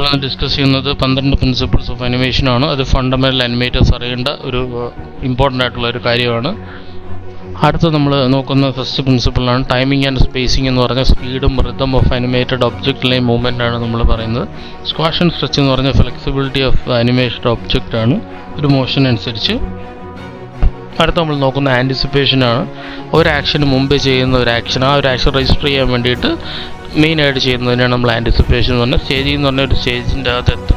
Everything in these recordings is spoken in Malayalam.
നമ്മൾ ഡിസ്കസ് ചെയ്യുന്നത് 12 പ്രിൻസിപ്പിൾസ് ഓഫ് അനിമേഷൻ ആണ്. അത് ഫണ്ടമെൻ്റൽ അനിമേറ്റേഴ്സ് അറിയേണ്ട ഒരു ഇമ്പോർട്ടൻ്റ് ആയിട്ടുള്ള ഒരു കാര്യമാണ്. അടുത്ത നമ്മൾ നോക്കുന്ന ഫസ്റ്റ് പ്രിൻസിപ്പിളാണ് ടൈമിംഗ് ആൻഡ് സ്പേസിംഗ് എന്ന് പറഞ്ഞാൽ സ്പീഡും റിതം ഓഫ് അനിമേറ്റഡ് ഒബ്ജക്റ്റിലെ മൂവ്മെൻ്റ് ആണ് നമ്മൾ പറയുന്നത്. സ്ക്വാഷ് ആൻഡ് സ്ട്രെച്ച് എന്ന് പറഞ്ഞാൽ ഫ്ലെക്സിബിലിറ്റി ഓഫ് അനിമേറ്റഡ് ഒബ്ജക്റ്റ് ആണ്, ഒരു മോഷൻ അനുസരിച്ച്. അടുത്ത നമ്മൾ നോക്കുന്ന ആൻറ്റിസിപ്പേഷനാണ്. ഒരു ആക്ഷന് മുമ്പേ ചെയ്യുന്ന ഒരു ആക്ഷൻ, ആ ഒരു ആക്ഷൻ രജിസ്റ്റർ ചെയ്യാൻ വേണ്ടിയിട്ട് മെയിനായിട്ട് ചെയ്യുന്നതിനാണ് നമ്മൾ ആൻറ്റിസിപ്പേഷൻ എന്ന് പറഞ്ഞാൽ. സ്റ്റേജിൽ എന്ന് പറഞ്ഞാൽ ഒരു സ്റ്റേജിൻ്റെ അകത്ത് എത്ര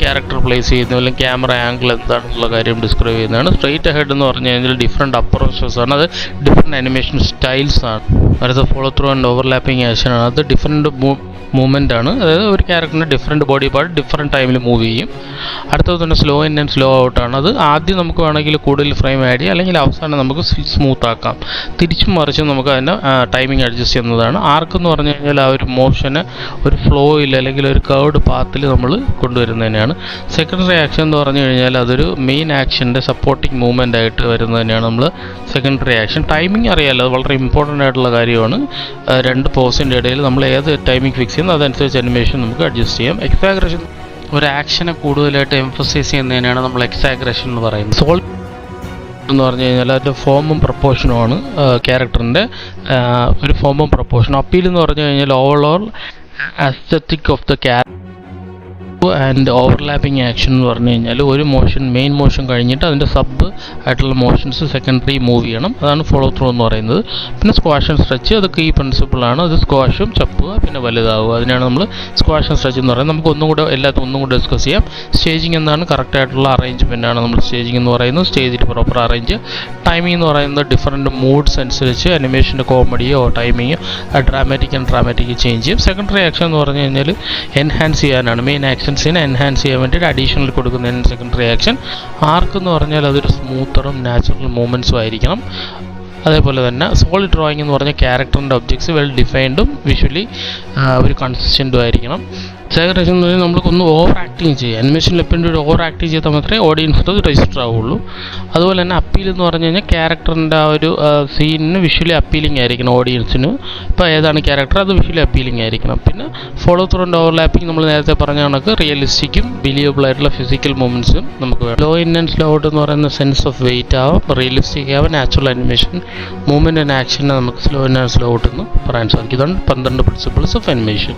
ക്യാരക്ടർ പ്ലേസ് ചെയ്യുന്നു, അല്ലെങ്കിൽ ക്യാമറ ആംഗിൾ എന്താണെന്നുള്ള കാര്യം ഡിസ്ക്രൈബ് ചെയ്യുന്നതാണ്. സ്ട്രെയിറ്റ് അഹെഡ് എന്ന് പറഞ്ഞു കഴിഞ്ഞാൽ ഡിഫറെൻറ്റ് അപ്രോച്ചസ് ആണ്, അത് ഡിഫറെൻറ്റ് അനിമേഷൻ സ്റ്റൈൽസ് ആണ്. അടുത്ത follow through and overlapping action ആണ്, അത് ഡിഫറെൻറ്റ് മൂവ്മെൻ്റ് ആണ്, അതായത് ഒരു ക്യാരക്ടറിന് ഡിഫറെൻറ്റ് ബോഡി പാർട്ട് ഡിഫറെൻറ്റ് ടൈമിൽ മൂവ് ചെയ്യും. അടുത്തത് തന്നെ slow in and slow out ആണ്, അത് ആദ്യം നമുക്ക് വേണമെങ്കിൽ കൂടുതൽ ഫ്രെയിം ആഡ് ചെയ്യാം, അല്ലെങ്കിൽ അവസാനം നമുക്ക് സ്മൂത്ത് ആക്കാം. തിരിച്ചും മറിച്ചും നമുക്ക് അതിൻ്റെ ടൈമിംഗ് അഡ്ജസ്റ്റ് ചെയ്യുന്നതാണ്. ആർക്ക് എന്ന് പറഞ്ഞു കഴിഞ്ഞാൽ ആ ഒരു മോഷന് ഒരു ഫ്ലോയിൽ അല്ലെങ്കിൽ ഒരു കർവ്ഡ് പാത്തിൽ നമ്മൾ കൊണ്ടുവരുന്നതിനാണ്. സെക്കൻഡറി ആക്ഷൻ എന്ന് പറഞ്ഞു കഴിഞ്ഞാൽ അതൊരു മെയിൻ ആക്ഷൻ്റെ സപ്പോർട്ടിങ് മൂവ്മെൻ്റ് ആയിട്ട് വരുന്നതിനാണ് നമ്മൾ സെക്കൻഡറി ആക്ഷൻ. ടൈമിംഗ് അറിയാമല്ലോ, അത് വളരെ ഇമ്പോർട്ടൻ്റ് ആയിട്ടുള്ള കാര്യമാണ്. രണ്ട് പോസിൻ്റെ ഇടയിൽ നമ്മൾ ഏത് ടൈമിംഗ് ഫിക്സ് ചെയ്യുന്നു അതനുസരിച്ച് അനിമേഷൻ നമുക്ക് അഡ്ജസ്റ്റ് ചെയ്യാം. എക്സാഗ്രേഷൻ ഒരു ആക്ഷനെ കൂടുതലായിട്ട് എംഫസൈസ് ചെയ്യുന്നതിനാണ് നമ്മൾ എക്സാഗ്രേഷൻ എന്ന് പറയുന്നത്. സോൾവ് എന്ന് പറഞ്ഞു കഴിഞ്ഞാൽ അതിൻ്റെ ഫോമും പ്രപ്പോർഷനുമാണ് ക്യാരക്ടറിൻ്റെ ഒരു ഫോമും പ്രപ്പോർഷനും. അപ്പീൽ എന്ന് പറഞ്ഞു കഴിഞ്ഞാൽ overall aesthetic of the character. And overlapping action എന്ന് പറഞ്ഞു കഴിഞ്ഞാൽ ഒരു മോഷൻ മെയിൻ മോഷൻ കഴിഞ്ഞിട്ട് അതിൻ്റെ സബ് ആയിട്ടുള്ള മോഷൻസ് സെക്കൻഡറി മൂവ് ചെയ്യണം, അതാണ് ഫോളോ ത്രൂ എന്ന് പറയുന്നത്. പിന്നെ സ്ക്വാഷ് ആൻഡ് സ്ട്രെച്ച്, അത് കീ പ്രിൻസിപ്പിളാണ്. അത് സ്ക്വാഷും ചപ്പുക പിന്നെ വലുതാവുക, അതിനാണ് നമ്മൾ സ്ക്വാഷ് ആൻഡ് സ്ട്രെച്ച് എന്ന് പറയുന്നത്. നമുക്ക് ഒന്നും കൂടെ ഡിസ്കസ് ചെയ്യാം. സ്റ്റേജിങ് എന്താണ്, കറക്റ്റായിട്ടുള്ള അറേഞ്ച്മെൻ്റ് ആണ് നമ്മൾ സ്റ്റേജിങ് എന്ന് പറയുന്നത്. സ്റ്റേജിൽ പ്രോപ്പർ അറേഞ്ച്. ടൈമിംഗ് എന്ന് പറയുന്നത് ഡിഫറെൻറ്റ് മൂഡ്സ് അനുസരിച്ച് അനിമേഷൻ്റെ കോമഡിയോ ടൈമിങ്ങോ ഡ്രാമാറ്റിക് ചേഞ്ച് ചെയ്യും. സെക്കൻഡറി ആക്ഷൻ എന്ന് പറഞ്ഞു കഴിഞ്ഞാൽ എൻഹാൻസ് ചെയ്യാനാണ്, മെയിൻ ആക്ഷൻ എൻഹാൻസ് ചെയ്യാൻ വേണ്ടിയിട്ട് അഡീഷണൽ കൊടുക്കുന്നതിന് സെക്കൻഡറി ആക്ഷൻ. ആർക്ക് എന്ന് പറഞ്ഞാൽ അതൊരു സ്മൂത്തറും നാച്ചുറൽ മൂവ്മെൻറ്റ്സും ആയിരിക്കണം. അതേപോലെ തന്നെ സോളിഡ് ഡ്രോയിങ് എന്ന് പറഞ്ഞാൽ ക്യാരക്ടറിൻ്റെ ഒബ്ജക്ട്സ് വെൽ ഡിഫൈൻഡും വിഷ്വലി ഒരു കൺസിസ്റ്റൻറ്റും ആയിരിക്കണം. എക്സാഗ്രേഷൻ എന്ന് പറഞ്ഞാൽ നമ്മൾക്കൊന്ന് ഓവർ ആക്ടിങ് ചെയ്യുക, അനിമേഷനിൽ എപ്പോഴും ഒരു ഓവർ ആക്ടിങ് ചെയ്താൽ മാത്രമേ ഓഡിയൻസിന് അത് രജിസ്റ്റർ ആവുള്ളൂ. അതുപോലെ തന്നെ അപ്പീൽ എന്ന് പറഞ്ഞു കഴിഞ്ഞാൽ ക്യാരക്ടറിൻ്റെ ആ ഒരു സീനിന് വിഷ്വലി അപ്പീലിംഗ് ആയിരിക്കണം ഓഡിയൻസിന്. ഇപ്പോൾ ഏതാണ് ക്യാരക്ടർ അത് വിഷ്വലി അപ്പീലിംഗ് ആയിരിക്കണം. പിന്നെ ഫോളോ ത്രൂ ആൻഡ് ഓവർലാപ്പിംഗ് നമ്മൾ നേരത്തെ പറഞ്ഞ കണക്ക് റിയലിസ്റ്റിക്കും ബിലീവബിൾ ആയിട്ടുള്ള ഫിസിക്കൽ മൂവ്മെൻറ്റ്സും നമുക്ക് വേണം. Slow in and slow out എന്ന് പറയുന്ന സെൻസ് ഓഫ് വെയിറ്റ് ആവാം, റിയലിസ്റ്റിക് ആവാം, നാച്ചുറൽ അനിമേഷൻ മൂവ്മെൻറ്റ് ആൻഡ് ആക്ഷനെ നമുക്ക് slow in and slow out എന്ന് പറയാൻ സാധിക്കും. ഇതാണ് 12 പ്രിൻസിപ്പിൾസ് ഓഫ് അനിമേഷൻ.